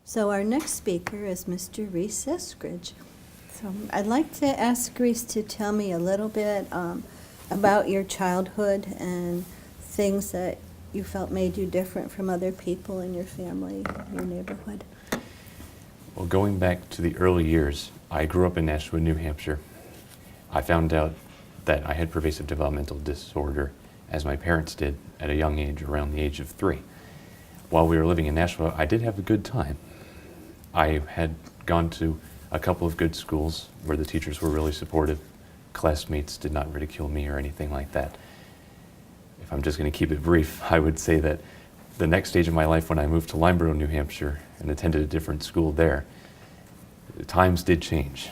So our next speaker is Mr. Reese Eskridge. So I'd like to ask Reese to tell me a little bit about your childhood and things that you felt made you different from other people in your family, your neighborhood. Well, going back to the early years, I grew up in Nashua, New Hampshire. I found out that I had pervasive developmental disorder, as my parents did, at a young age, around the age of 3. While we were living in Nashua, I did have a good time. I had gone to a couple of good schools where the teachers were really supportive. Classmates did not ridicule me or anything like that. If I'm just going to keep it brief, I would say that the next stage of my life, when I moved to Limeboro, New Hampshire, and attended a different school there, the times did change.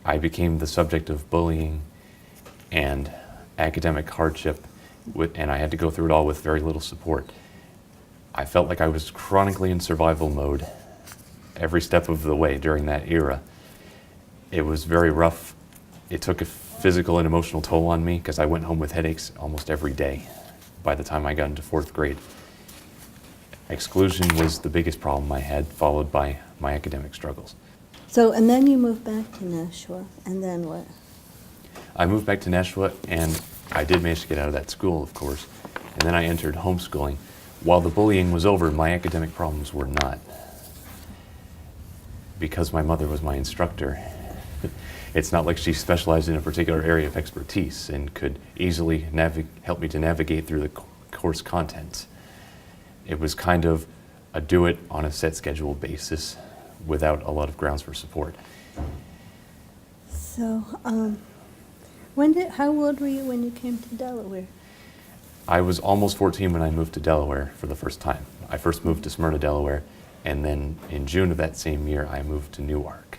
I became the subject of bullying and academic hardship, and I had to go through it all with very little support. I felt like I was chronically in survival mode every step of the way during that era. It was very rough. It took a physical and emotional toll on me because I went home with headaches almost every day by the time I got into 4th grade. Exclusion was the biggest problem I had, followed by my academic struggles. So, and then you moved back to Nashua, and then what? I moved back to Nashua, and I did manage to get out of that school, of course, and then I entered homeschooling. While the bullying was over, my academic problems were not. Because my mother was my instructor, it's not like she specialized in a particular area of expertise and could easily help me to navigate through the course contents. It was kind of a do it on a set schedule basis without a lot of grounds for support. So, how old were you when you came to Delaware? I was almost 14 when I moved to Delaware for the first time. I first moved to Smyrna, Delaware, and then in June of that same year, I moved to Newark.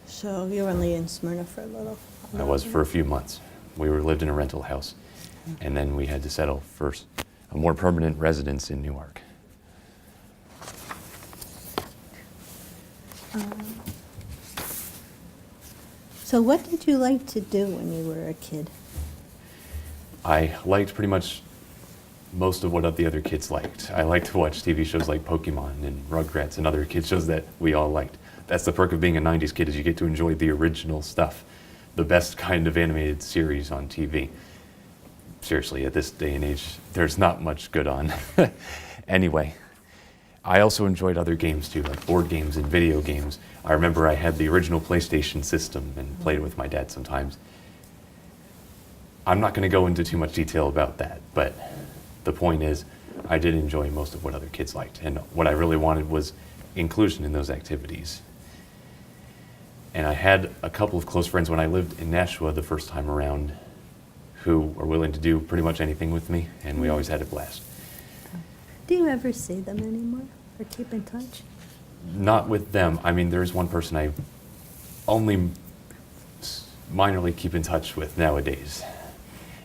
So you were only in Smyrna for a little while? I was for a few months. We lived in a rental house, and then we had to settle for a more permanent residence in Newark. So what did you like to do when you were a kid? I liked pretty much most of what the other kids liked. I liked to watch TV shows like Pokemon and Rugrats and other kids shows that we all liked. That's the perk of being a 90s kid, is you get to enjoy the original stuff, the best kind of animated series on TV. Seriously, at this day and age, there's not much good on. Anyway, I also enjoyed other games too, like board games and video games. I remember I had the original PlayStation system and played it with my dad sometimes. I'm not going to go into too much detail about that, but the point is, I did enjoy most of what other kids liked, and what I really wanted was inclusion in those activities. And I had a couple of close friends when I lived in Nashua the first time around who were willing to do pretty much anything with me, and we always had a blast. Do you ever see them anymore or keep in touch? Not with them. I mean, there's one person I only minorly keep in touch with nowadays.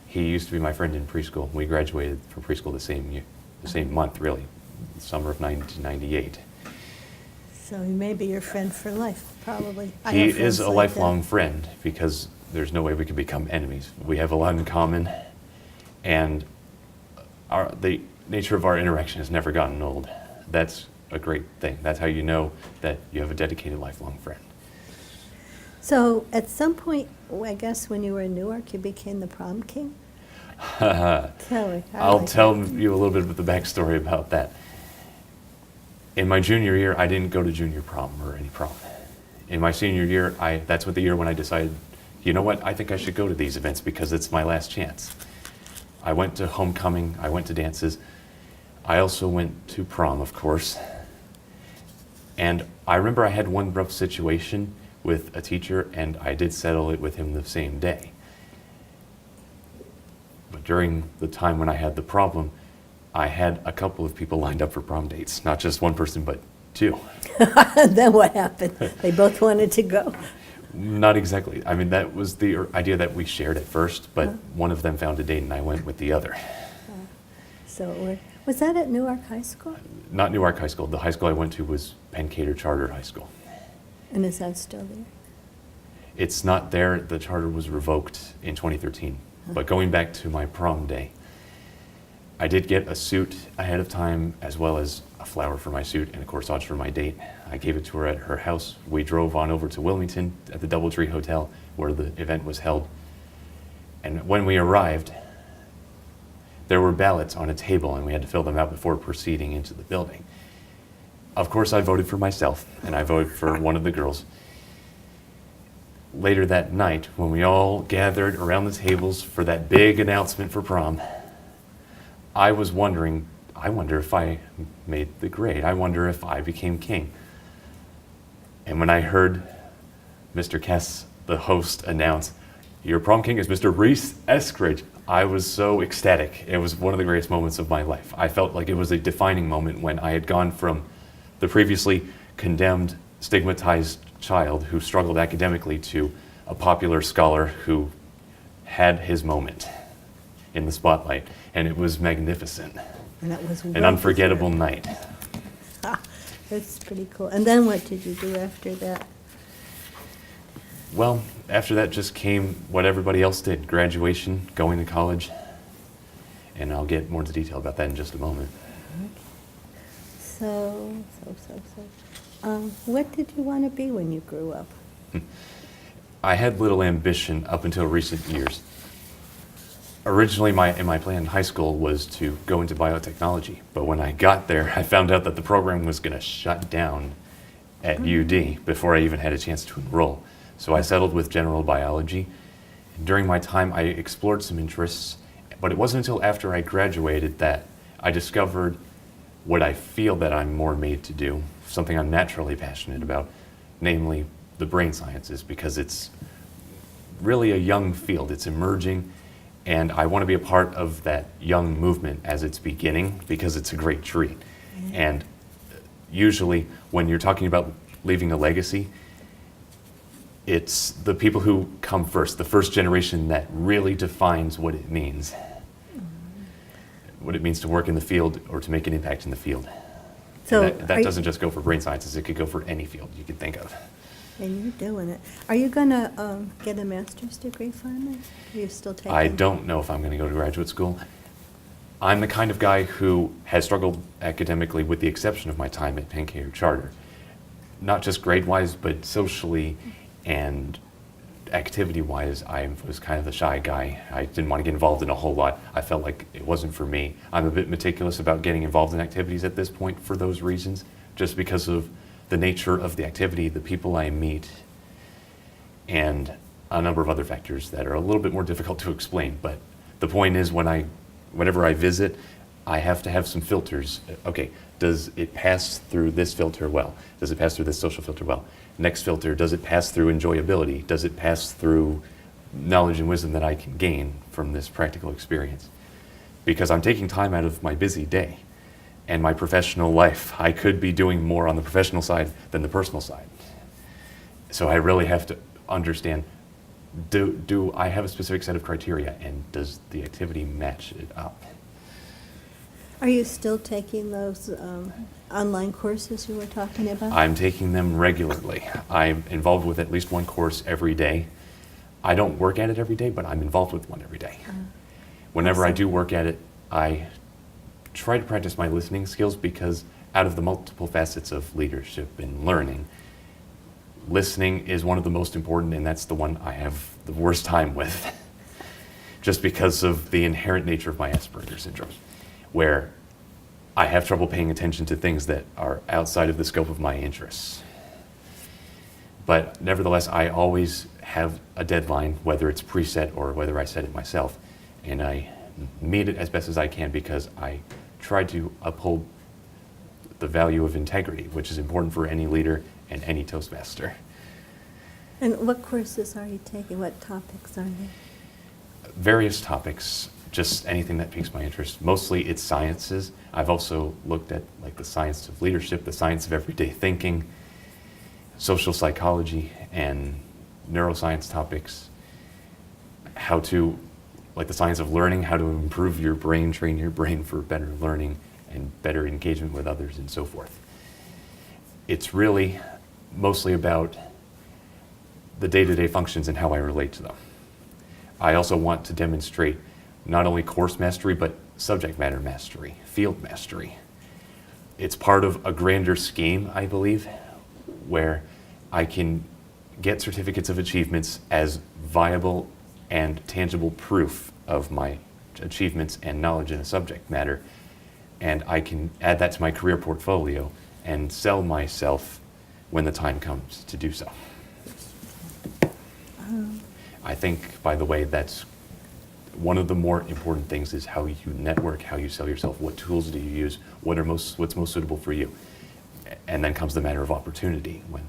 He used to be my friend in preschool. We graduated from preschool the same year, the same month, really, summer of 1998. So he may be your friend for life, probably. He is a lifelong friend because there's no way we could become enemies. We have a lot in common, and the nature of our interaction has never gotten old. That's a great thing. That's how you know that you have a dedicated lifelong friend. So at some point, I guess when you were in Newark, you became the prom king? Tell me. I'll tell you a little bit of the backstory about that. In my junior year, I didn't go to junior prom or any prom. In my senior year, that's what the year when I decided, you know what, I think I should go to these events because it's my last chance. I went to homecoming, I went to dances. I also went to prom, of course. And I remember I had one rough situation with a teacher, and I did settle it with him the same day. But during the time when I had the problem, I had a couple of people lined up for prom dates, not just one person, but 2. Then what happened? They both wanted to go? Not exactly. I mean, that was the idea that we shared at first, but one of them found a date and I went with the other. So was that at Newark High School? Not Newark High School. The high school I went to was Pencader Charter High School. And is that still there? It's not there. The charter was revoked in 2013. But going back to my prom day, I did get a suit ahead of time, as well as a flower for my suit and a corsage for my date. I gave it to her at her house. We drove on over to Wilmington at the Doubletree Hotel where the event was held. And when we arrived, there were ballots on a table and we had to fill them out before proceeding into the building. Of course, I voted for myself and I voted for one of the girls. Later that night, when we all gathered around the tables for that big announcement for prom, I was wondering, I wonder if I made the grade. I wonder if I became king. And when I heard Mr. Kess, the host, announce, "Your prom king is Mr. Reese Eskridge," I was so ecstatic. It was one of the greatest moments of my life. I felt like it was a defining moment when I had gone from the previously condemned, stigmatized child who struggled academically to a popular scholar who had his moment in the spotlight. And it was magnificent. And that was An unforgettable night. That's pretty cool. And then what did you do after that? Well, after that just came what everybody else did, graduation, going to college. And I'll get more into detail about that in just a moment. So, what did you want to be when you grew up? I had little ambition up until recent years. Originally, my plan in high school was to go into biotechnology, but when I got there, I found out that the program was going to shut down at UD before I even had a chance to enroll. So I settled with general biology. During my time, I explored some interests, but it wasn't until after I graduated that I discovered what I feel that I'm more made to do, something I'm naturally passionate about, namely the brain sciences, because it's really a young field. It's emerging. And I want to be a part of that young movement as it's beginning because it's a great treat. And usually when you're talking about leaving a legacy, it's the people who come first, the first generation that really defines what it means. What it means to work in the field or to make an impact in the field. So that doesn't just go for brain sciences, it could go for any field you could think of. And you're doing it. Are you going to get a master's degree finally? Are you still taking I don't know if I'm going to go to graduate school. I'm the kind of guy who has struggled academically with the exception of my time at Pancake Charter. Not just grade-wise, but socially and activity-wise, I was kind of the shy guy. I didn't want to get involved in a whole lot. I felt like it wasn't for me. I'm a bit meticulous about getting involved in activities at this point for those reasons, just because of the nature of the activity, the people I meet, and a number of other factors that are a little bit more difficult to explain. But the point is, whenever I visit, I have to have some filters. Okay, does it pass through this filter well? Does it pass through this social filter well? Next filter, does it pass through enjoyability? Does it pass through knowledge and wisdom that I can gain from this practical experience? Because I'm taking time out of my busy day and my professional life. I could be doing more on the professional side than the personal side. So I really have to understand, do I have a specific set of criteria, and does the activity match it up? Are you still taking those online courses you were talking about? I'm taking them regularly. I'm involved with at least one course every day. I don't work at it every day, but I'm involved with one every day. Whenever I do work at it, I try to practice my listening skills, because out of the multiple facets of leadership and learning, listening is one of the most important, and that's the one I have the worst time with, just because of the inherent nature of my Asperger syndrome, where I have trouble paying attention to things that are outside of the scope of my interests. But nevertheless, I always have a deadline, whether it's preset or whether I set it myself, and I meet it as best as I can, because I try to uphold the value of integrity, which is important for any leader and any Toastmaster. And what courses are you taking? What topics are they? Various topics, just anything that piques my interest. Mostly it's sciences. I've also looked at like the science of leadership, the science of everyday thinking, social psychology, and neuroscience topics. How to, like the science of learning, how to improve your brain, train your brain for better learning and better engagement with others, and so forth. It's really mostly about the day-to-day functions and how I relate to them. I also want to demonstrate not only course mastery, but subject matter mastery, field mastery. It's part of a grander scheme, I believe, where I can get certificates of achievements as viable and tangible proof of my achievements and knowledge in a subject matter, and I can add that to my career portfolio and sell myself when the time comes to do so. I think, by the way, that's one of the more important things is how you network, how you sell yourself, what tools do you use, what's most suitable for you. And then comes the matter of opportunity, when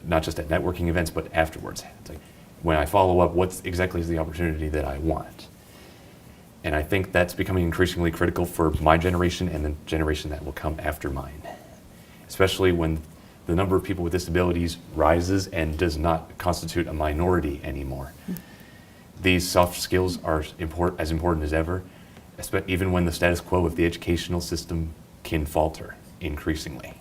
not just at networking events, but afterwards. It's like, when I follow up, what exactly is the opportunity that I want? And I think that's becoming increasingly critical for my generation and the generation that will come after mine, especially when the number of people with disabilities rises and does not constitute a minority anymore. These soft skills are as important as ever, even when the status quo of the educational system can falter increasingly.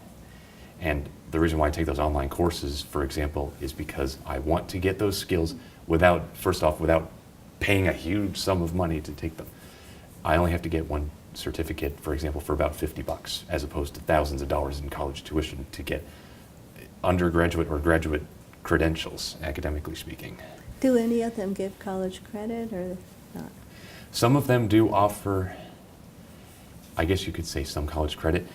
And the reason why I take those online courses, for example, is because I want to get those skills without paying a huge sum of money to take them. I only have to get one certificate, for example, for about $50, as opposed to thousands of dollars in college tuition to get undergraduate or graduate credentials, academically speaking. Do any of them give college credit or not? Some of them do offer, I guess you could say, some college credit,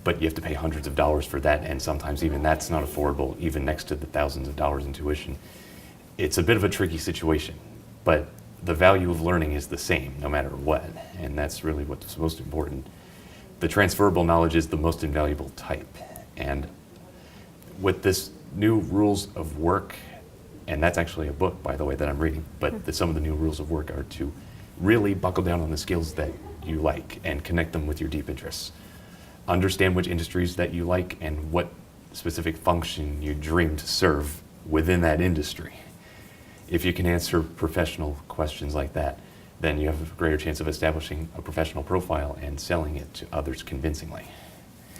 but you have to pay hundreds of dollars for that, and sometimes even that's not affordable, even next to the thousands of dollars in tuition. It's a bit of a tricky situation, but the value of learning is the same no matter what, and that's really what's most important. The transferable knowledge is the most invaluable type, and with this new rules of work, and that's actually a book, by the way, that I'm reading, but some of the new rules of work are to really buckle down on the skills that you like and connect them with your deep interests. Understand which industries that you like and what specific function you dream to serve within that industry. If you can answer professional questions like that, then you have a greater chance of establishing a professional profile and selling it to others convincingly.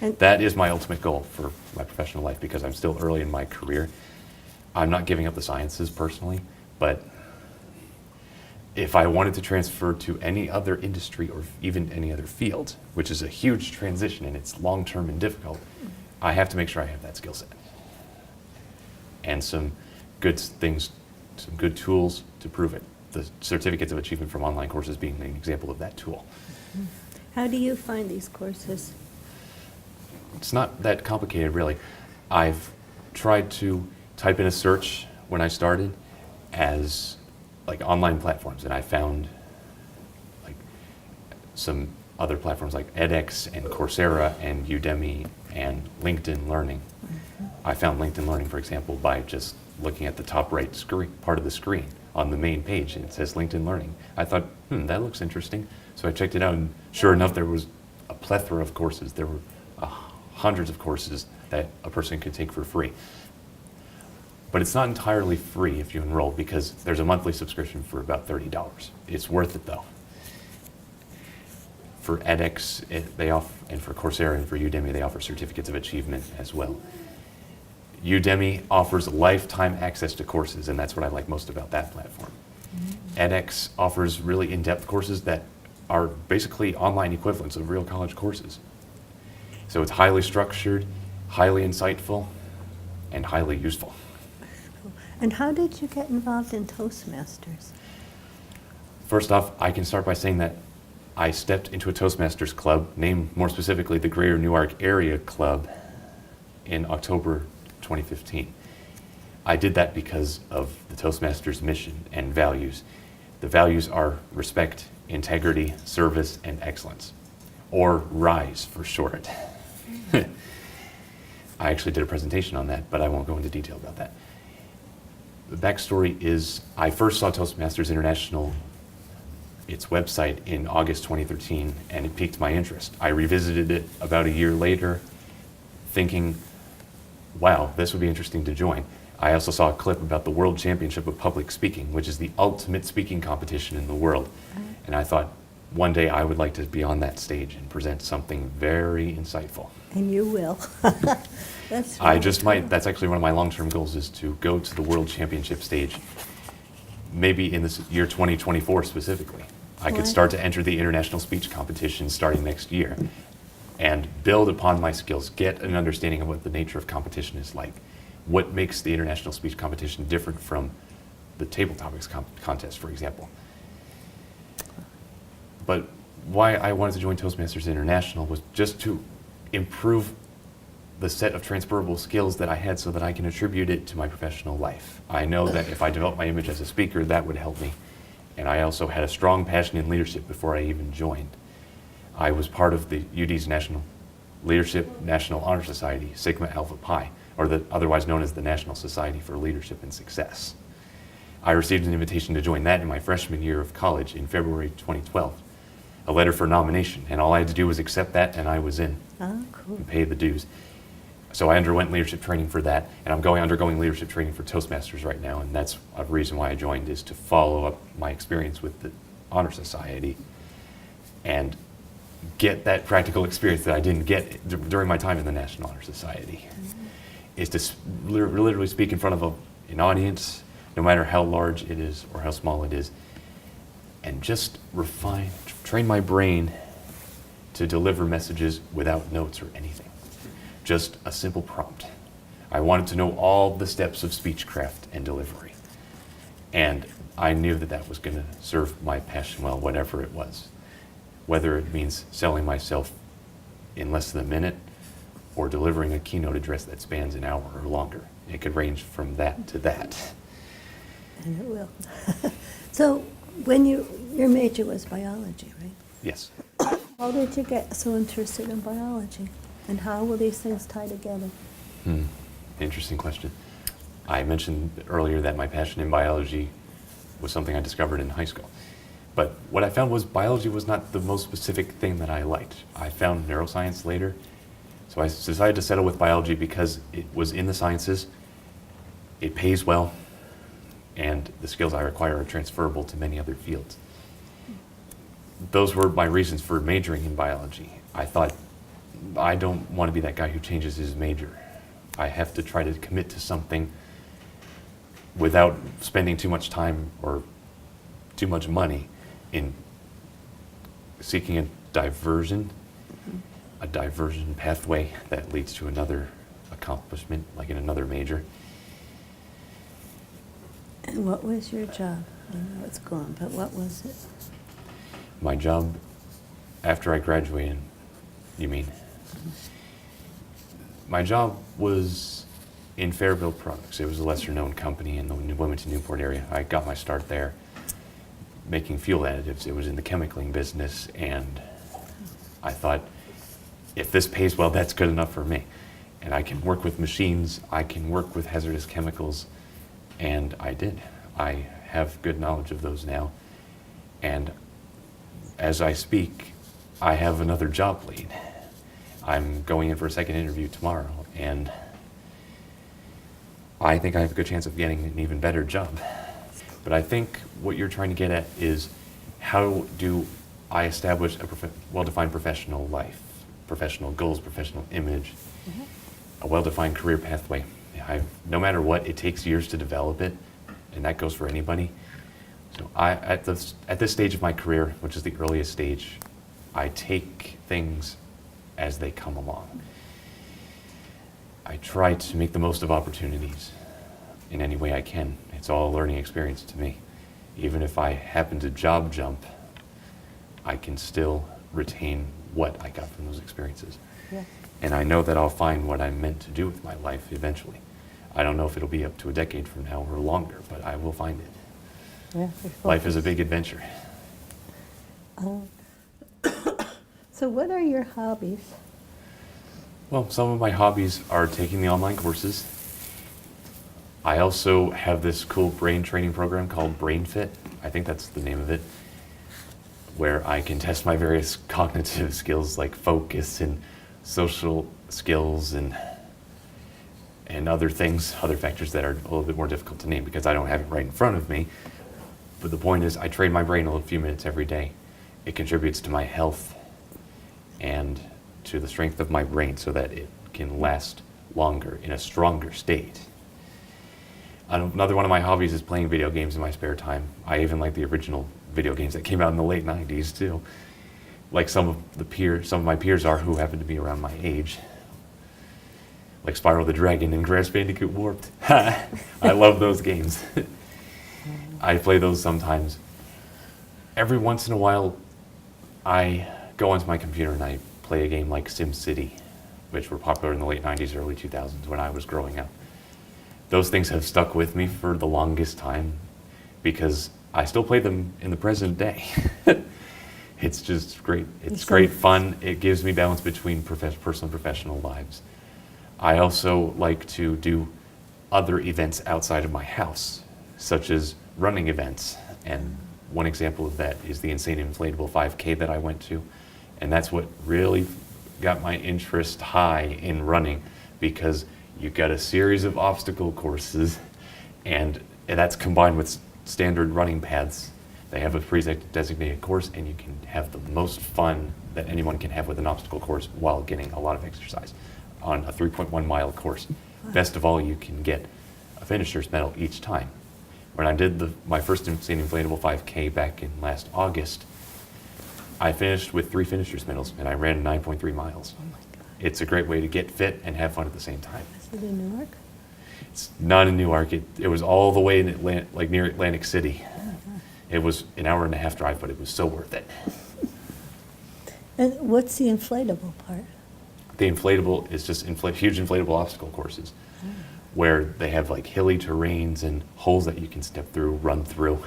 And that is my ultimate goal for my professional life, because I'm still early in my career. I'm not giving up the sciences personally, but if I wanted to transfer to any other industry or even any other field, which is a huge transition and it's long-term and difficult, I have to make sure I have that skill set. And some good things, some good tools to prove it. The certificates of achievement from online courses being an example of that tool. how do you find these courses? It's not that complicated, really. I've tried to type in a search when I started as like online platforms, and I found like some other platforms like edX and Coursera and Udemy and LinkedIn Learning. I found LinkedIn Learning, for example, by just looking at the top right part of the screen on the main page, and it says LinkedIn Learning. I thought, that looks interesting. So I checked it out, and sure enough, there was a plethora of courses. There were hundreds of courses that a person could take for free. But it's not entirely free if you enroll, because there's a monthly subscription for about $30. It's worth it, though. For edX, and for Coursera and for Udemy, they offer certificates of achievement as well. Udemy offers lifetime access to courses, and that's what I like most about that platform. edX offers really in-depth courses that are basically online equivalents of real college courses. So it's highly structured, highly insightful, and highly useful. And how did you get involved in Toastmasters? First off, I can start by saying that I stepped into a Toastmasters club, named more specifically the Greater Newark Area Club, in October 2015. I did that because of the Toastmasters mission and values. The values are respect, integrity, service, and excellence, or RISE for short. I actually did a presentation on that, but I won't go into detail about that. The backstory is I first saw Toastmasters International, its website, in August 2013, and it piqued my interest. I revisited it about a year later, thinking, wow, this would be interesting to join. I also saw a clip about the World Championship of Public Speaking, which is the ultimate speaking competition in the world. And I thought, one day I would like to be on that stage and present something very insightful. And you will. That's I really just cool. might. That's actually one of my long-term goals, is to go to the World Championship stage, maybe in this year 2024 specifically. I could What? start to enter the international speech competition starting next year and build upon my skills, get an understanding of what the nature of competition is like, what makes the international speech competition different from the table topics contest, for example. But why I wanted to join Toastmasters International was just to improve the set of transferable skills that I had so that I can attribute it to my professional life. I know that if I develop my image as a speaker, that would help me. And I also had a strong passion in leadership before I even joined. I was part of the UD's National Leadership National Honor Society, Sigma Alpha Pi, or otherwise known as the National Society for Leadership and Success. I received an invitation to join that in my freshman year of college in February 2012. A letter for nomination, and all I had to do was accept that, and I was in. Oh, cool. And pay the dues. So I underwent leadership training for that, and I'm undergoing leadership training for Toastmasters right now, and that's a reason why I joined, is to follow up my experience with the Honor Society and get that practical experience that I didn't get during my time in the National Honor Society. Mm-hmm. Is to literally speak in front of an audience, no matter how large it is or how small it is, and just train my brain to deliver messages without notes or anything. Just a simple prompt. I wanted to know all the steps of speechcraft and delivery. And I knew that that was going to serve my passion well, whatever it was. Whether it means selling myself in less than a minute or delivering a keynote address that spans an hour or longer. It could range from that to that. And it will. So when your major was biology, right? Yes. How did you get so interested in biology? And how will these things tie together? Interesting question. I mentioned earlier that my passion in biology was something I discovered in high school. But what I found was biology was not the most specific thing that I liked. I found neuroscience later. So I decided to settle with biology because it was in the sciences, it pays well, and the skills I require are transferable to many other fields. Those were my reasons for majoring in biology. I thought, I don't want to be that guy who changes his major. I have to try to commit to something without spending too much time or too much money in seeking a diversion pathway that leads to another accomplishment, like in another major. And what was your job? I know it's gone, but what was it? My job after I graduated, you mean? My job was in Fairville Products. It was a lesser known company in the Wilmington, Newport area. I got my start there making fuel additives. It was in the chemicling business, and I thought, if this pays well, that's good enough for me. And I can work with machines, I can work with hazardous chemicals, and I did. I have good knowledge of those now. And as I speak, I have another job lead. I'm going in for a second interview tomorrow, and I think I have a good chance of getting an even better job. But I think what you're trying to get at is, how do I establish a well-defined professional life, professional goals, professional image, a well-defined career pathway. No matter what, it takes years to develop it, and that goes for anybody. So at this stage of my career, which is the earliest stage, I take things as they come along. I try to make the most of opportunities in any way I can. It's all a learning experience to me. Even if I happen to job jump, I can still retain what I got from those experiences. Yeah. And I know that I'll find what I'm meant to do with my life eventually. I don't know if it'll be up to a decade from now or longer, but I will find it. Yeah, Life is a big adventure. So what are your hobbies? Well, some of my hobbies are taking the online courses. I also have this cool brain training program called BrainFit. I think that's the name of it, where I can test my various cognitive skills like focus and social skills and other things, other factors that are a little bit more difficult to name because I don't have it right in front of me. But the point is, I train my brain a few minutes every day. It contributes to my health and to the strength of my brain so that it can last longer in a stronger state. Another one of my hobbies is playing video games in my spare time. I even like the original video games that came out in the late 90s too. Like some of my peers are who happen to be around my age. Like Spyro the Dragon and Crash Bandicoot Warped. I love those games. I play those sometimes. Every once in a while, I go onto my computer and I play a game like SimCity, which were popular in the late 90s, early 2000s when I was growing up. Those things have stuck with me for the longest time because I still play them in the present day. It's just great. It's great fun. It gives me balance between personal and professional lives. I also like to do other events outside of my house, such as running events. And one example of that is the Insane Inflatable 5K that I went to. And that's what really got my interest high in running, because you got a series of obstacle courses, and that's combined with standard running paths. They have a pre-designated course, and you can have the most fun that anyone can have with an obstacle course while getting a lot of exercise on a 3.1 mile course. Best of all, you can get a finisher's medal each time. When I did my first Insane Inflatable 5K back in last August, I finished with 3 finisher's medals, and I ran 9.3 miles. Oh my God. It's a great way to get fit and have fun at the same time. Is it in Newark? It's not in Newark. It was all the way in near Atlantic City. It was an hour and a half drive, but it was so worth it. And what's the inflatable part? The inflatable is just huge inflatable obstacle courses where they have like hilly terrains and holes that you can step through, run through,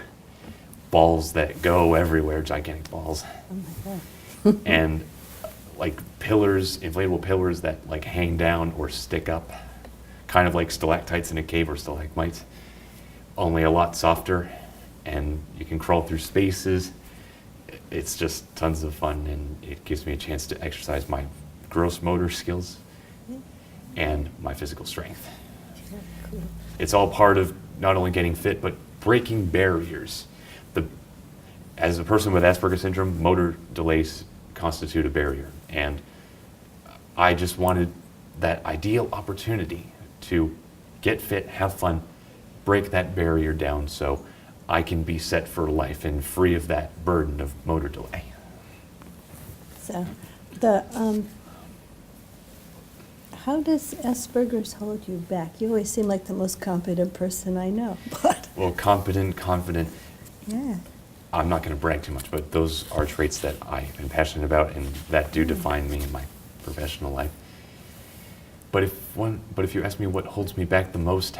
balls that go everywhere, gigantic balls. Oh my God. And like pillars, inflatable pillars that like hang down or stick up, kind of like stalactites in a cave or stalagmites, only a lot softer, and you can crawl through spaces. It's just tons of fun, and it gives me a chance to exercise my gross motor skills and my physical strength. Cool. It's all part of not only getting fit, but breaking barriers. As a person with Asperger syndrome, motor delays constitute a barrier, and I just wanted that ideal opportunity to get fit, have fun, break that barrier down so I can be set for life and free of that burden of motor delay. So, how does Asperger's hold you back? You always seem like the most competent person I know. But Well, competent, confident, yeah, I'm not going to brag too much, but those are traits that I am passionate about and that do define me in my professional life. But if you ask me what holds me back the most,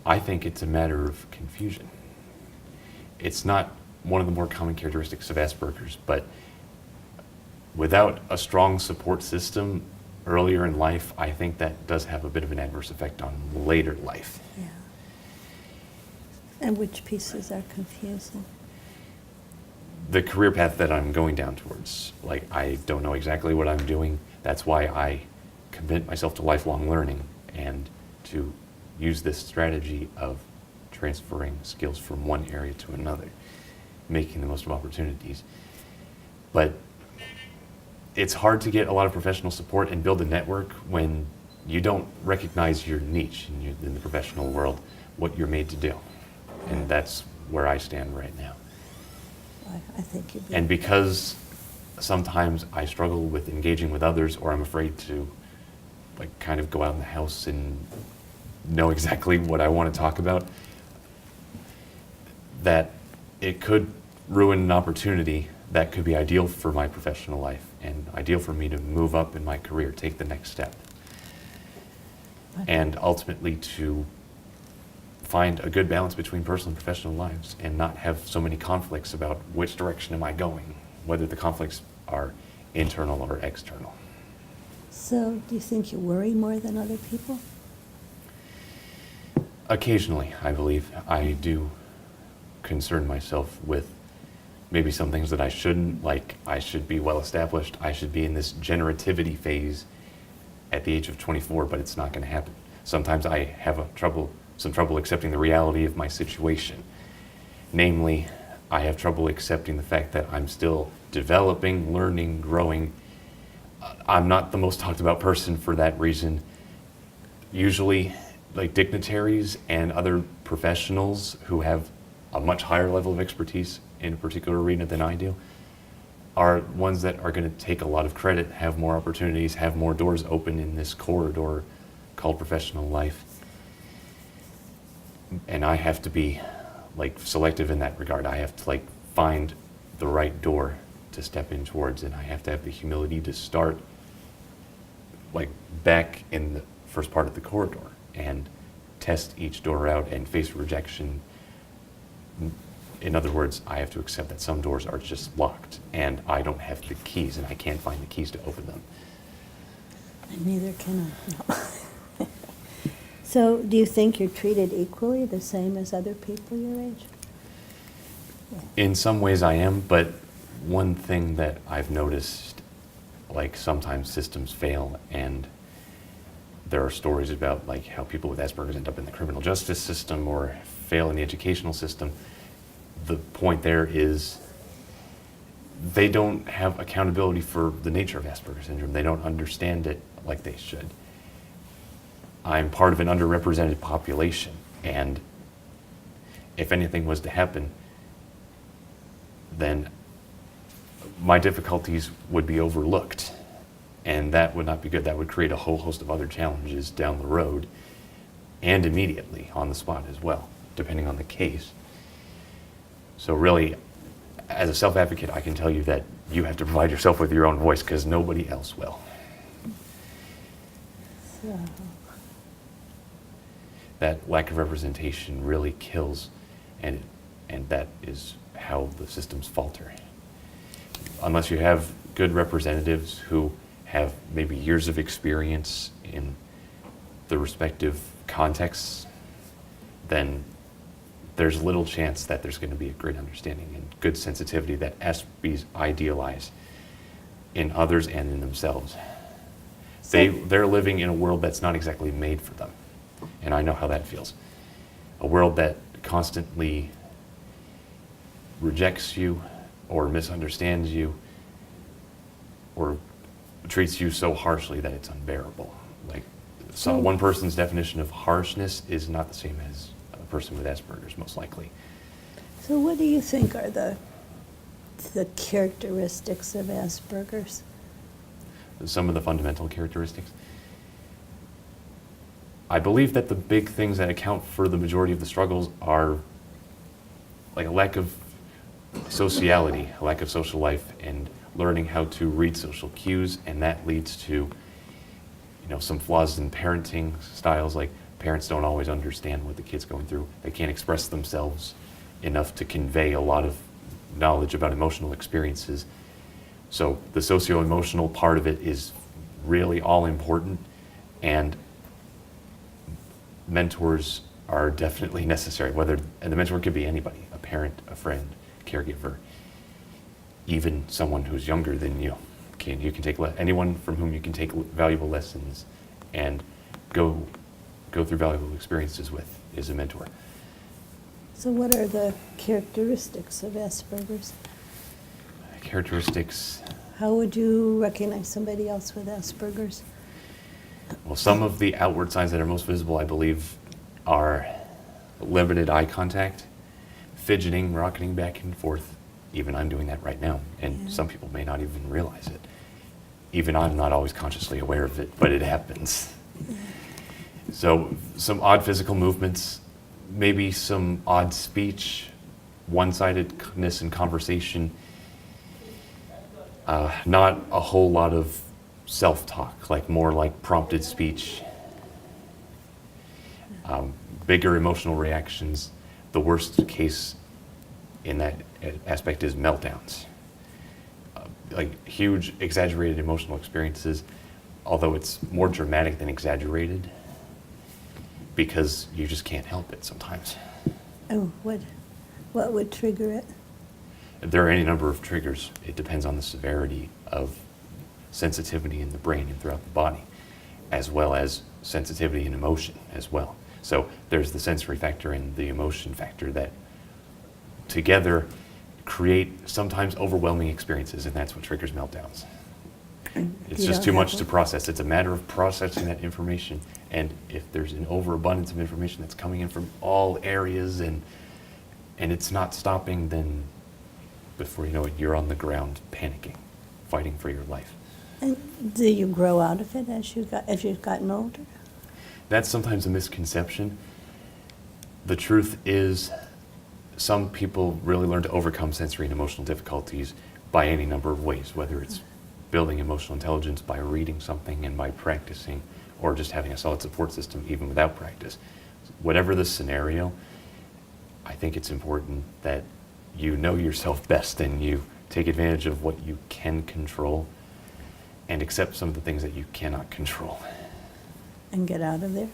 I think it's a matter of confusion. It's not one of the more common characteristics of Asperger's, but without a strong support system earlier in life, I think that does have a bit of an adverse effect on later life. yeah. And which pieces are confusing? The career path that I'm going down towards, like, I don't know exactly what I'm doing. That's why I commit myself to lifelong learning and to use this strategy of transferring skills from one area to another, making the most of opportunities. But it's hard to get a lot of professional support and build a network when you don't recognize your niche in the professional world, what you're made to do. And that's where I stand right now. I think you'd be. And because sometimes I struggle with engaging with others, or I'm afraid to like kind of go out in the house and know exactly what I want to talk about, that it could ruin an opportunity that could be ideal for my professional life and ideal for me to move up in my career, take the next step, and ultimately to find a good balance between personal and professional lives and not have so many conflicts about which direction am I going, whether the conflicts are internal or external. So, do you think you worry more than other people? Occasionally, I believe. I do concern myself with maybe some things that I shouldn't, like I should be well established, I should be in this generativity phase at the age of 24, but it's not going to happen. Sometimes I have some trouble accepting the reality of my situation. Namely, I have trouble accepting the fact that I'm still developing, learning, growing. I'm not the most talked about person for that reason. Usually, like dignitaries and other professionals who have a much higher level of expertise in a particular arena than I do are ones that are going to take a lot of credit, have more opportunities, have more doors open in this corridor called professional life. And I have to be like selective in that regard. I have to like find the right door to step in towards, and I have to have the humility to start like back in the first part of the corridor and test each door out and face rejection. In other words, I have to accept that some doors are just locked and I don't have the keys and I can't find the keys to open them. And neither can I. No. So do you think you're treated equally, the same as other people your age? Yeah. In some ways I am, but one thing that I've noticed, like sometimes systems fail, and there are stories about like how people with Asperger's end up in the criminal justice system or fail in the educational system. The point there is they don't have accountability for the nature of Asperger's syndrome. They don't understand it like they should. I'm part of an underrepresented population, and if anything was to happen, then my difficulties would be overlooked, and that would not be good. That would create a whole host of other challenges down the road and immediately on the spot as well, depending on the case. So really, as a self-advocate, I can tell you that you have to provide yourself with your own voice because nobody else will. So, That lack of representation really kills, and that is how the systems falter. Unless you have good representatives who have maybe years of experience in the respective contexts, then there's little chance that there's going to be a great understanding and good sensitivity that SBs idealize in others and in themselves. They're living in a world that's not exactly made for them, and I know how that feels. A world that constantly rejects you or misunderstands you or treats you so harshly that it's unbearable. Like, so one person's definition of harshness is not the same as a person with Asperger's, most likely. so what do you think are the characteristics of Asperger's? Some of the fundamental characteristics. I believe that the big things that account for the majority of the struggles are like a lack of sociality, a lack of social life, and learning how to read social cues, and that leads to, some flaws in parenting styles. Like, parents don't always understand what the kid's going through. They can't express themselves enough to convey a lot of knowledge about emotional experiences. So the socio-emotional part of it is really all important, and mentors are definitely necessary. And the mentor could be anybody, a parent, a friend, caregiver, even someone who's younger than you. You can take anyone from whom you can take valuable lessons and go through valuable experiences with is a mentor. So what are the characteristics of Asperger's? Characteristics. How would you recognize somebody else with Asperger's? Well, some of the outward signs that are most visible, I believe, are limited eye contact, fidgeting, rocketing back and forth. Even I'm doing that right now, and Yeah. some people may not even realize it. Even I'm not always consciously aware of it, but it happens. So some odd physical movements, maybe some odd speech, one-sidedness in conversation, not a whole lot of self-talk, like more like prompted speech, bigger emotional reactions. The worst case in that aspect is meltdowns. Like huge, exaggerated emotional experiences, although it's more dramatic than exaggerated because you just can't help it sometimes. Oh, what would trigger it? There are any number of triggers. It depends on the severity of sensitivity in the brain and throughout the body, as well as sensitivity and emotion as well. So there's the sensory factor and the emotion factor that together create sometimes overwhelming experiences, and that's what triggers meltdowns. It's You just don't too have much one? to process. It's a matter of processing that information, and if there's an overabundance of information that's coming in from all areas and and it's not stopping, then before you know it, you're on the ground panicking, fighting for your life. And do you grow out of it as you've gotten older? That's sometimes a misconception. The truth is, some people really learn to overcome sensory and emotional difficulties by any number of ways, whether it's building emotional intelligence by reading something and by practicing, or just having a solid support system even without practice. Whatever the scenario, I think it's important that you know yourself best and you take advantage of what you can control and accept some of the things that you cannot control. And get out of there?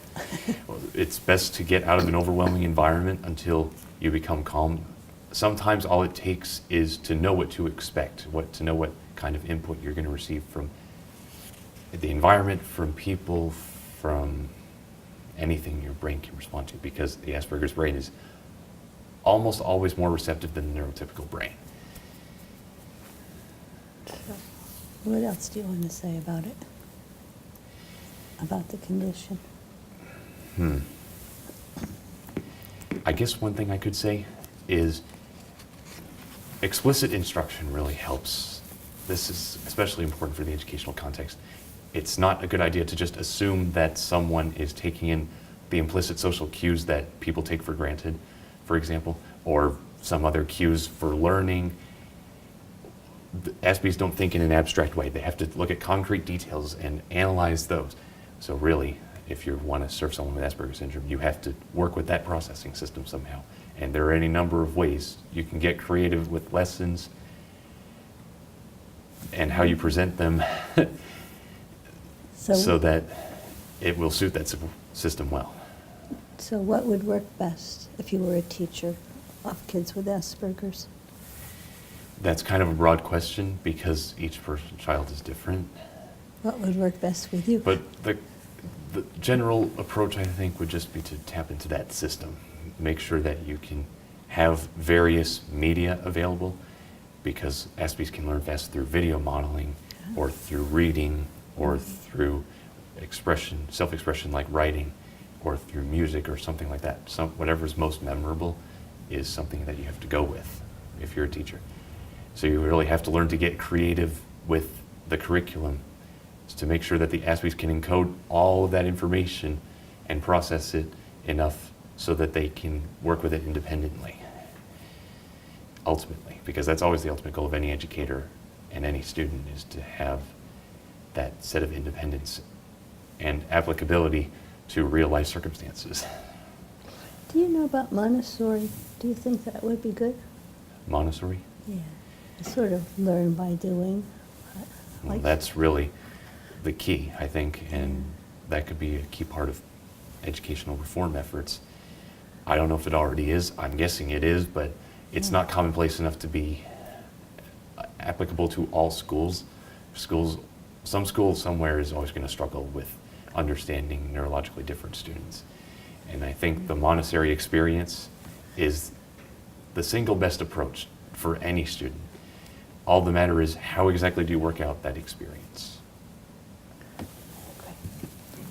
It's best to get out of an overwhelming environment until you become calm. Sometimes all it takes is to know what to expect, to know what kind of input you're going to receive from the environment, from people, from anything your brain can respond to, because the Asperger's brain is almost always more receptive than the neurotypical brain. So, what else do you want to say about it? About the condition? I guess one thing I could say is explicit instruction really helps. This is especially important for the educational context. It's not a good idea to just assume that someone is taking in the implicit social cues that people take for granted, for example, or some other cues for learning. The Aspies don't think in an abstract way. They have to look at concrete details and analyze those. So really, if you want to serve someone with Asperger's syndrome, you have to work with that processing system somehow. And there are any number of ways. You can get creative with lessons and how you present them so that it will suit that system well. So what would work best if you were a teacher of kids with Asperger's? That's kind of a broad question because each child is different. What would work best with you? But the general approach, I think, would just be to tap into that system. Make sure that you can have various media available, because Aspies can learn best through video modeling or through reading or through expression, self-expression like writing, or through music or something like that. Whatever's most memorable is something that you have to go with if you're a teacher. So you really have to learn to get creative with the curriculum to make sure that the Aspies can encode all of that information and process it enough so that they can work with it independently, ultimately, because that's always the ultimate goal of any educator and any student, is to have that set of independence and applicability to real life circumstances. Do you know about Montessori? Do you think that would be good? Montessori? Yeah, sort of learn by doing. Well, that's really the key, I think, and that could be a key part of educational reform efforts. I don't know if it already is. I'm guessing it is, but it's not commonplace enough to be applicable to all schools. Some schools somewhere is always going to struggle with understanding neurologically different students. And I think the Montessori experience is the single best approach for any student. All the matter is, how exactly do you work out that experience?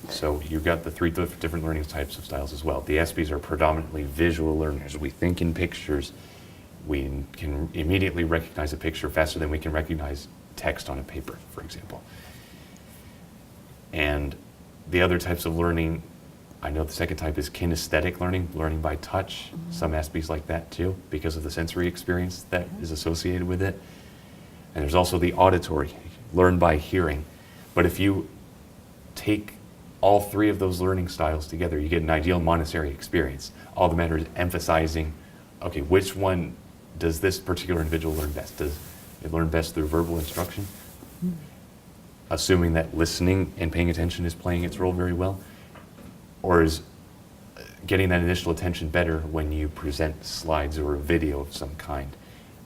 So you've got the three different learning types of styles as well. The Aspies are predominantly visual learners. We think in pictures. We can immediately recognize a picture faster than we can recognize text on a paper, for example. And the other types of learning, I know the second type is kinesthetic learning, learning by touch. Some Aspies like that too, because of the sensory experience that is associated with it. And there's also the auditory, learn by hearing. But if you take all three of those learning styles together, you get an ideal Montessori experience. All the matter is emphasizing, okay, which one does this particular individual learn best? Does it learn best through verbal instruction? Assuming that listening and paying attention is playing its role very well? Or is getting that initial attention better when you present slides or a video of some kind?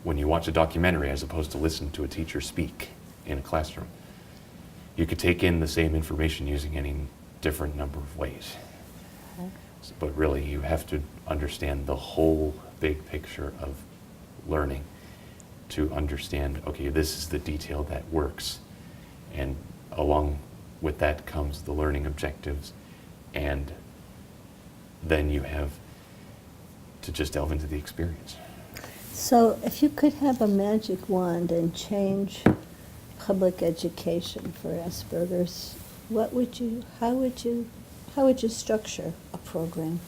When you watch a documentary as opposed to listen to a teacher speak in a classroom? You could take in the same information using any different number of ways. But really, you have to understand the whole big picture of learning to understand, okay, this is the detail that works. And along with that comes the learning objectives. And then you have to just delve into the experience. So if you could have a magic wand and change public education for Asperger's, how would you structure a program?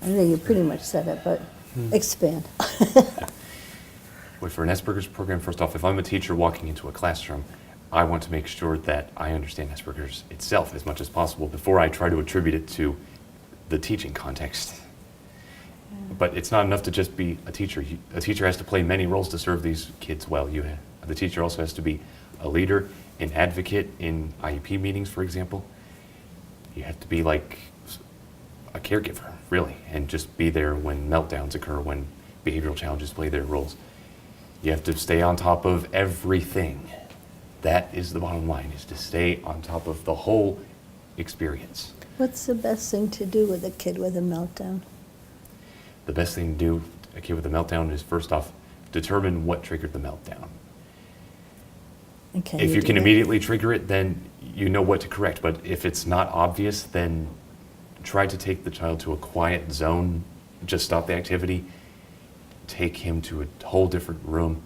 I know you pretty much said it, but expand. Well, for an Asperger's program, first off, if I'm a teacher walking into a classroom, I want to make sure that I understand Asperger's itself as much as possible before I try to attribute it to the teaching context. But it's not enough to just be a teacher. A teacher has to play many roles to serve these kids well. The teacher also has to be a leader, an advocate in IEP meetings, for example. You have to be like a caregiver, really, and just be there when meltdowns occur, when behavioral challenges play their roles. You have to stay on top of everything. That is the bottom line, is to stay on top of the whole experience. What's the best thing to do with a kid with a meltdown? The best thing to do a kid with a meltdown is, first off, determine what triggered the meltdown. And If you can immediately trigger it, then you know what to correct. But if it's not obvious, then try to take the child to a quiet zone. Just stop the activity. Take him to a whole different room,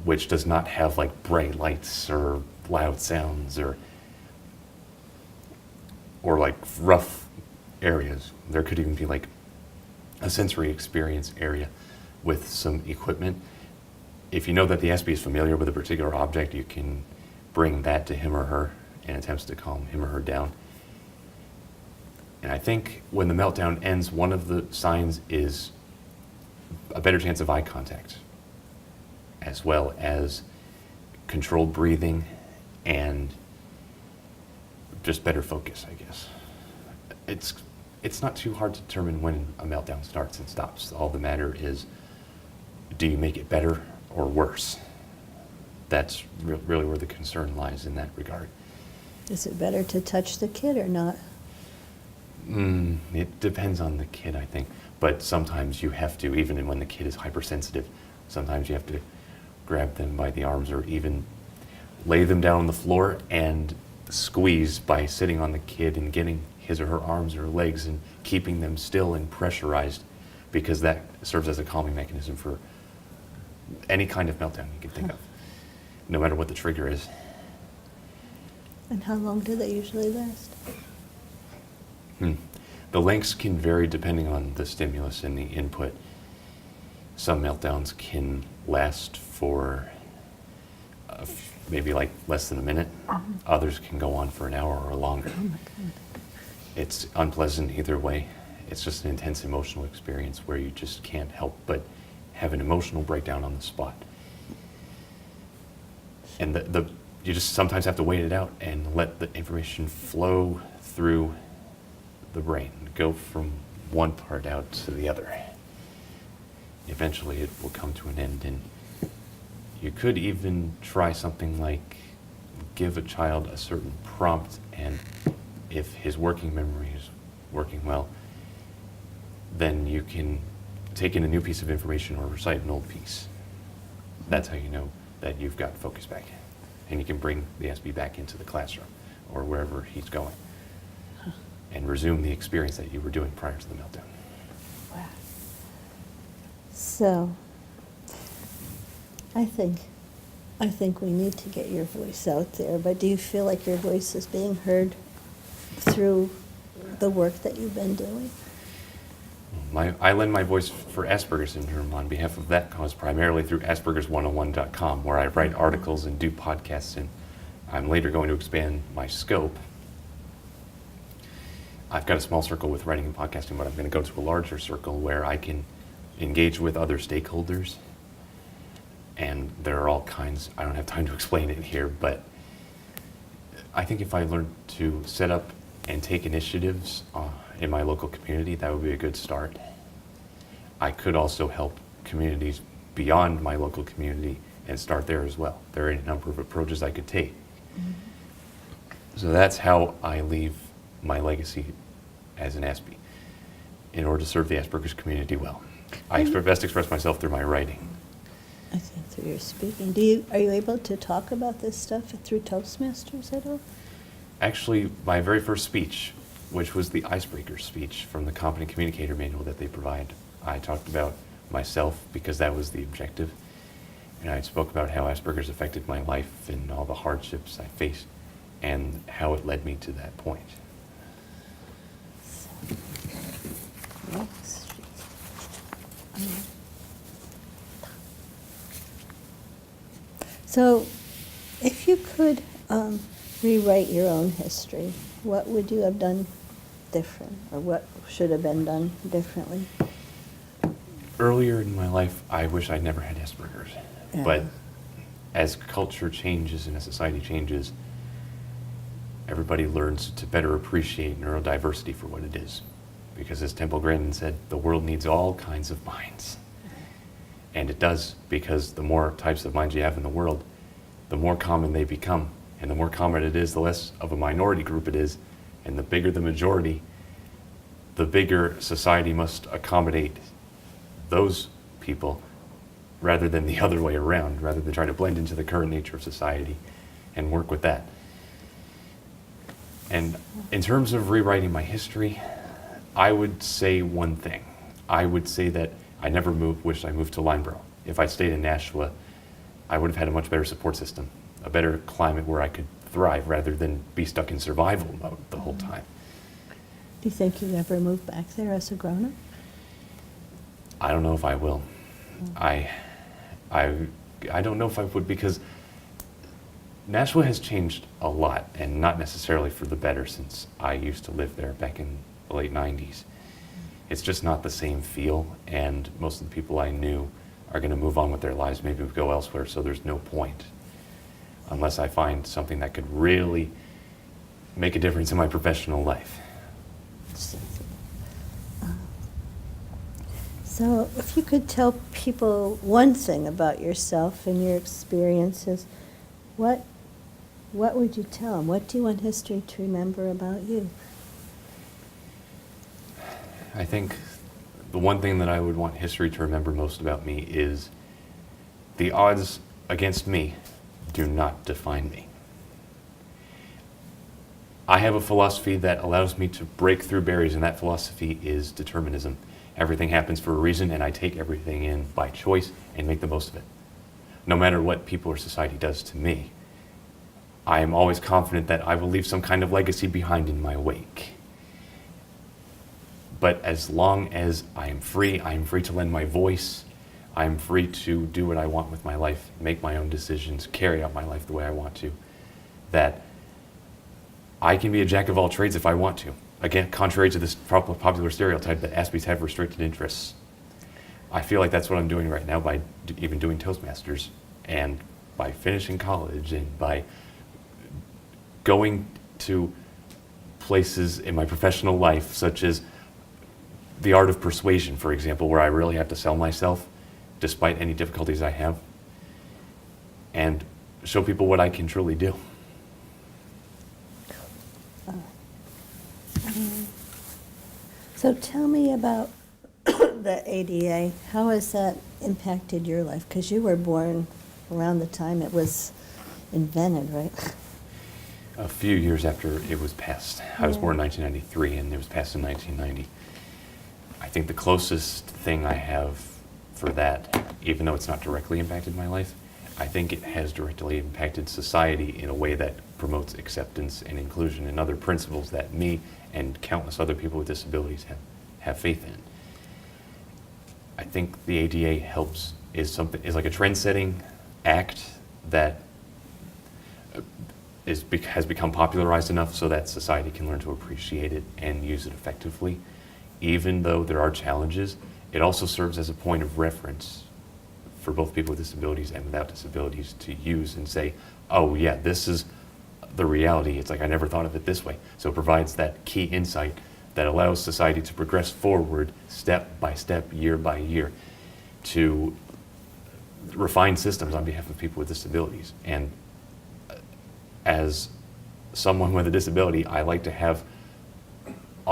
which does not have like bright lights or loud sounds or like rough areas. There could even be like a sensory experience area with some equipment. If you know that the SB is familiar with a particular object, you can bring that to him or her in attempts to calm him or her down. And I think when the meltdown ends, one of the signs is a better chance of eye contact, as well as controlled breathing and just better focus, I guess. It's not too hard to determine when a meltdown starts and stops. All the matter is, do you make it better or worse? That's really where the concern lies in that regard. Is it better to touch the kid or not? It depends on the kid, I think. But sometimes you have to, even when the kid is hypersensitive, sometimes you have to grab them by the arms or even lay them down on the floor and squeeze by sitting on the kid and getting his or her arms or legs and keeping them still and pressurized, because that serves as a calming mechanism for any kind of meltdown you can think of, no matter what the trigger is. And how long do they usually last? The lengths can vary depending on the stimulus and the input. Some meltdowns can last for maybe like less than a minute. Others can go on for an hour or longer. Oh my God. It's unpleasant either way. It's just an intense emotional experience where you just can't help but have an emotional breakdown on the spot. And you just sometimes have to wait it out and let the information flow through the brain, go from one part out to the other. Eventually it will come to an end, and you could even try something like give a child a certain prompt, and if his working memory is working well, then you can take in a new piece of information or recite an old piece. That's how you know that you've got focus back, and you can bring the SB back into the classroom or wherever he's going and resume the experience that you were doing prior to the meltdown. Wow. So, I think we need to get your voice out there, but do you feel like your voice is being heard through the work that you've been doing? I lend my voice for Asperger syndrome on behalf of that cause primarily through aspergers101.com, where I write articles and do podcasts, and I'm later going to expand my scope. I've got a small circle with writing and podcasting, but I'm going to go to a larger circle where I can engage with other stakeholders. And there are all kinds, I don't have time to explain it here, but I think if I learned to set up and take initiatives in my local community, that would be a good start. I could also help communities beyond my local community and start there as well. There are a number of approaches I could take. Mm-hmm. So that's how I leave my legacy as an ASPE, in order to serve the Asperger's community well. I best express myself through my writing. I think through your speaking. Are you able to talk about this stuff through Toastmasters at all? Actually, my very first speech, which was the icebreaker speech from the Competent Communicator Manual that they provide, I talked about myself because that was the objective. And I spoke about how Asperger's affected my life and all the hardships I faced and how it led me to that point. Next. So, if you could rewrite your own history, what would you have done different, or what should have been done differently? Earlier in my life, I wish I'd never had Asperger's. Yeah. But as culture changes and as society changes, everybody learns to better appreciate neurodiversity for what it is. Because as Temple Grandin said, the world needs all kinds of minds. And it does, because the more types of minds you have in the world, the more common they become. And the more common it is, the less of a minority group it is. And the bigger the majority, the bigger society must accommodate those people rather than the other way around, rather than try to blend into the current nature of society and work with that. And in terms of rewriting my history, I would say one thing. I would say that I never wished I moved to Lineborough. If I stayed in Nashua, I would have had a much better support system, a better climate where I could thrive rather than be stuck in survival mode the whole time. Do you think you'd ever move back there as a grown-up? I don't know if I will. I don't know if I would, because Nashua has changed a lot, and not necessarily for the better since I used to live there back in the late 90s. It's just not the same feel, and most of the people I knew are going to move on with their lives, maybe go elsewhere, so there's no point. Unless I find something that could really make a difference in my professional life. So, if you could tell people one thing about yourself and your experiences, what would you tell them? What do you want history to remember about you? I think the one thing that I would want history to remember most about me is the odds against me do not define me. I have a philosophy that allows me to break through barriers, and that philosophy is determinism. Everything happens for a reason, and I take everything in by choice and make the most of it. No matter what people or society does to me, I am always confident that I will leave some kind of legacy behind in my wake. But as long as I am free to lend my voice, I am free to do what I want with my life, make my own decisions, carry out my life the way I want to, that I can be a jack of all trades if I want to. Again, contrary to this popular stereotype that Aspies have restricted interests. I feel like that's what I'm doing right now by even doing Toastmasters, and by finishing college, and by going to places in my professional life, such as the art of persuasion, for example, where I really have to sell myself despite any difficulties I have, and show people what I can truly do. So tell me about the ADA. How has that impacted your life? Because you were born around the time it was invented, right? A few years after it was passed. I was born in 1993, and it was passed in 1990. I think the closest thing I have for that, even though it's not directly impacted my life, I think it has directly impacted society in a way that promotes acceptance and inclusion and other principles that me and countless other people with disabilities have faith in. I think the ADA is like a trend-setting act that has become popularized enough so that society can learn to appreciate it and use it effectively. Even though there are challenges, it also serves as a point of reference for both people with disabilities and without disabilities to use and say, oh yeah, this is the reality. It's like, I never thought of it this way. So it provides that key insight that allows society to progress forward step by step, year by year, to refine systems on behalf of people with disabilities. And as someone with a disability, I like to have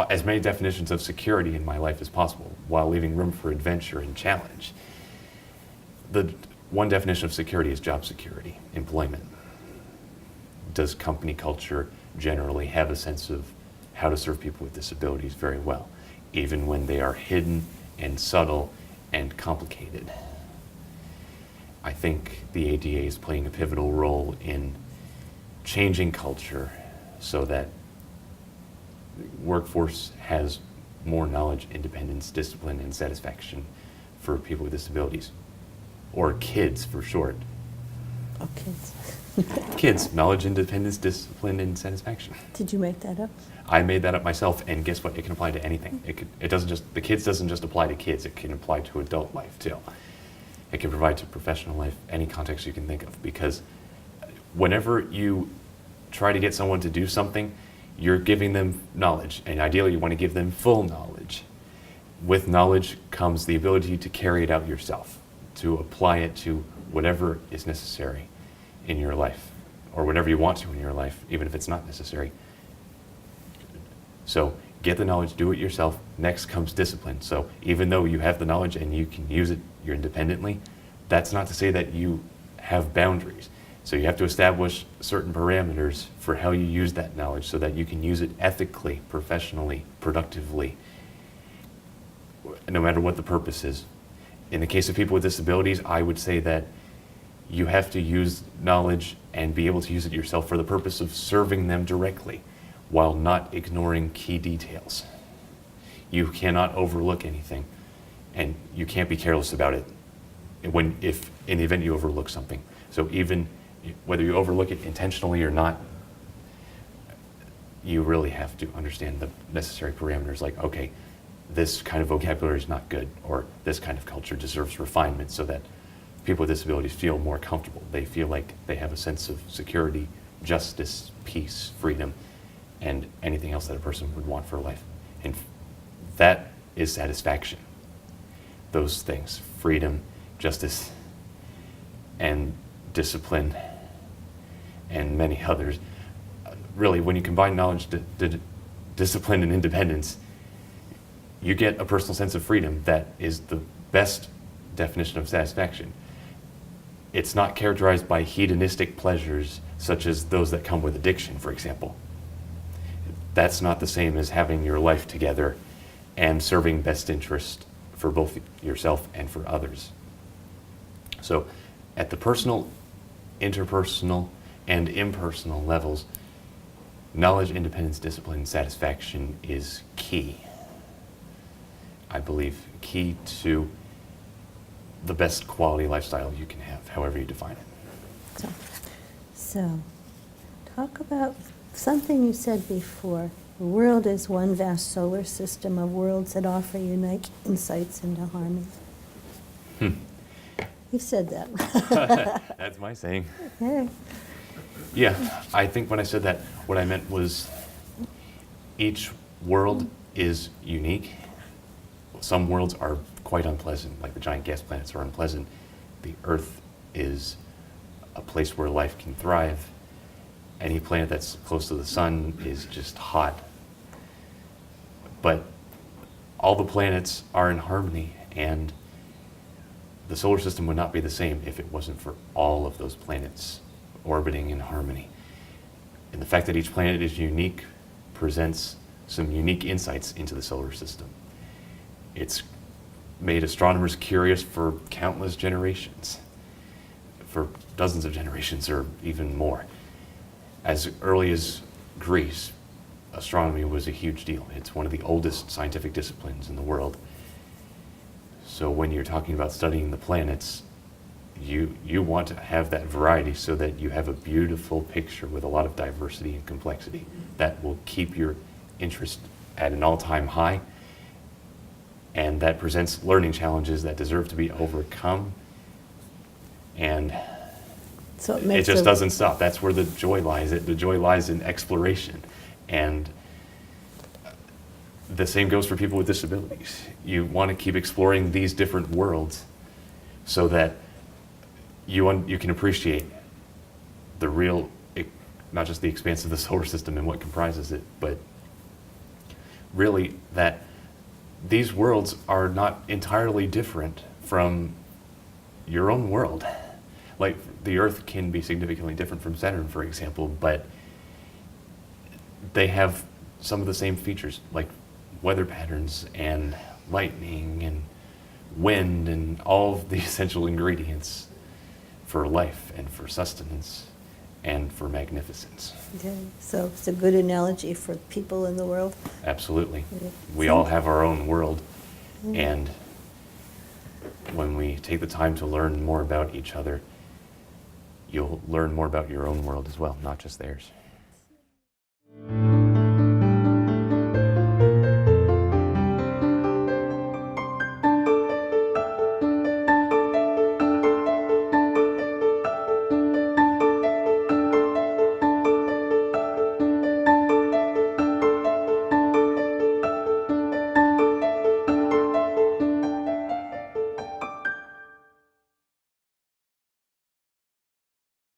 as many definitions of security in my life as possible while leaving room for adventure and challenge. The one definition of security is job security, employment. Does company culture generally have a sense of how to serve people with disabilities very well, even when they are hidden and subtle and complicated. I think the ADA is playing a pivotal role in changing culture so that the workforce has more knowledge, independence, discipline, and satisfaction for people with disabilities, or kids for short. Oh, kids. Kids, knowledge, independence, discipline, and satisfaction. Did you make that up? I made that up myself, and guess what? It can apply to anything. It doesn't just, the kids doesn't just apply to kids, it can apply to adult life too. It can provide to professional life, any context you can think of, because whenever you try to get someone to do something, you're giving them knowledge, and ideally you want to give them full knowledge. With knowledge comes the ability to carry it out yourself, to apply it to whatever is necessary in your life, or whatever you want to in your life, even if it's not necessary. So get the knowledge, do it yourself. Next comes discipline. So even though you have the knowledge and you can use it independently, that's not to say that you have boundaries. So you have to establish certain parameters for how you use that knowledge so that you can use it ethically, professionally, productively, no matter what the purpose is. In the case of people with disabilities, I would say that you have to use knowledge and be able to use it yourself for the purpose of serving them directly, while not ignoring key details. You cannot overlook anything, and you can't be careless about it if in the event you overlook something. So even whether you overlook it intentionally or not, you really have to understand the necessary parameters, like, okay, this kind of vocabulary is not good, or this kind of culture deserves refinement, so that people with disabilities feel more comfortable. They feel like they have a sense of security, justice, peace, freedom, and anything else that a person would want for life. And that is satisfaction. Those things, freedom, justice, and discipline, and many others. Really, when you combine knowledge, discipline, and independence, you get a personal sense of freedom that is the best definition of satisfaction. It's not characterized by hedonistic pleasures such as those that come with addiction, for example. That's not the same as having your life together and serving best interest for both yourself and for others. So at the personal, interpersonal, and impersonal levels, knowledge, independence, discipline, and satisfaction is key. I believe key to the best quality lifestyle you can have, however you define it. So talk about something you said before. The world is one vast solar system of worlds that offer unique insights into harmony. You said that. That's my saying. Okay. Yeah, I think when I said that, what I meant was each world is unique. Some worlds are quite unpleasant, like the giant gas planets are unpleasant. The Earth is a place where life can thrive. Any planet that's close to the sun is just hot. But all the planets are in harmony, and the solar system would not be the same if it wasn't for all of those planets orbiting in harmony. And the fact that each planet is unique presents some unique insights into the solar system. It's made astronomers curious for countless generations, for dozens of generations or even more. As early as Greece, astronomy was a huge deal. It's one of the oldest scientific disciplines in the world. So when you're talking about studying the planets, you want to have that variety so that you have a beautiful picture with a lot of diversity and complexity that will keep your interest at an all-time high, and that presents learning challenges that deserve to be overcome. And So it just doesn't stop. That's where the joy lies. The joy lies in exploration. And the same goes for people with disabilities. You want to keep exploring these different worlds so that you can appreciate the real, not just the expanse of the solar system and what comprises it, but really that these worlds are not entirely different from your own world. Like the Earth can be significantly different from Saturn, for example, but they have some of the same features, like weather patterns and lightning and wind and all of the essential ingredients for life and for sustenance and for magnificence. Okay, so it's a good analogy for people in the world. Absolutely. Yeah. We all have our own world, and when we take the time to learn more about each other, you'll learn more about your own world as well, not just theirs.